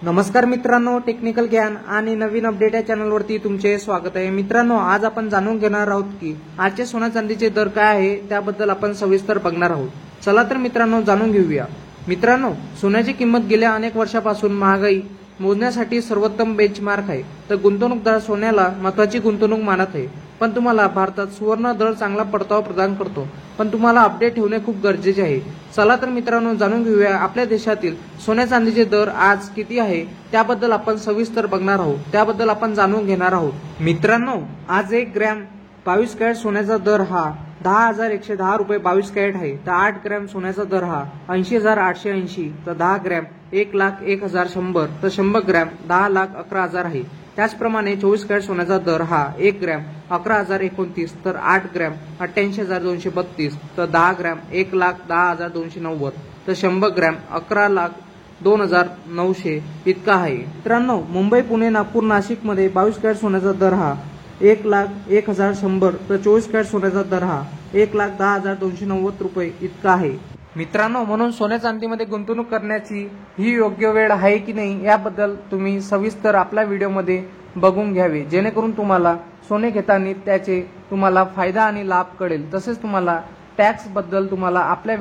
नमस्कार मित्रांनो, टेक्निकल ज्ञान आणि नवीन अपडेट या चॅनलवरती तुमचे स्वागत आहे। मित्रांनो, आज आपण जाणून घेणार आहोत की आजचे सोन्या चांदीचे दर काय आहे त्याबद्दल आपण सविस्तर बघणार आहोत। चला तर मित्रांनो जाणून घेऊया। मित्रांनो, सोन्याची किंमत गेल्या अनेक वर्षापासून महागाई मोजण्यासाठी सर्वोत्तम बेंचमार्क आहे। तर गुंतवणूकदार सोन्याला महत्त्वाची गुंतवणूक मानत आहे। पण तुम्हाला भारतात सुवर्ण दर चांगला परतावा प्रदान करतो, पण तुम्हाला अपडेट ठेवणे खूप गरजेचे आहे। चला तर मित्रांनो जाणून घेऊया आपल्या देशातील सोन्या चांदीचे दर आज किती आहे त्याबद्दल आपण सविस्तर बघणार आहोत, त्याबद्दल आपण जाणून घेणार आहोत। मित्रांनो, आज 1 ग्रॅम 22 कॅरेट सोन्याचा दर हा 10,110 रुपये 22 कॅरेट आहे। तर 8 ग्रॅम सोन्याचा दर हा 80,880, तर 10 ग्रॅम 1,01,100, तर 100 ग्रॅम 10,11,000 आहे। त्याचप्रमाणे 24 कॅरेट सोन्याचा दर हा 1 ग्रॅम 11,029, तर 8 ग्रॅम 88,232, तर 10 ग्रॅम 1,10,290, तर 100 ग्रॅम 11,02,900 इतका आहे। मित्रांनो, मुंबई, पुणे, नागपूर, नाशिक मध्ये 22 कॅरेट सोन्याचा दर हा 1,01,100, तर 24 कॅरेट सोन्याचा दर हा 1,10,290 रुपये इतका आहे। मित्रांनो, म्हणून सोन्या चांदीमध्ये गुंतवणूक करण्याची ही योग्य वेळ आहे की नाही याबद्दल तुम्ही सविस्तर आपल्या व्हिडिओमध्ये बघून घ्यावे, जेणेकरून तुम्हाला सोने घेताना त्याचे तुम्हाला फायदा आणि लाभ कळेल। तसेच तुम्हाला टॅक्स बद्दल तुम्हाला आपल्या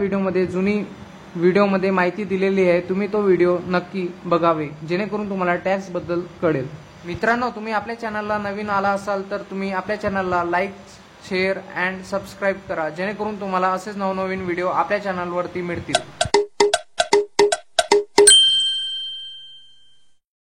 जुनी व्हिडिओमध्ये माहिती दिलेली आहे, तुम्ही तो व्हिडिओ नक्की बघावे, जेणेकरून तुम्हाला टॅक्स बद्दल कळेल। मित्रांनो, तुम्ही आपल्या चॅनलला नवीन आला असाल तर तुम्ही आपल्या चॅनलला लाईक, शेअर अँड सबस्क्राईब करा, जेणेकरून तुम्हाला असेच नवनवीन व्हिडिओ आपल्या चॅनलवरती मिळतील।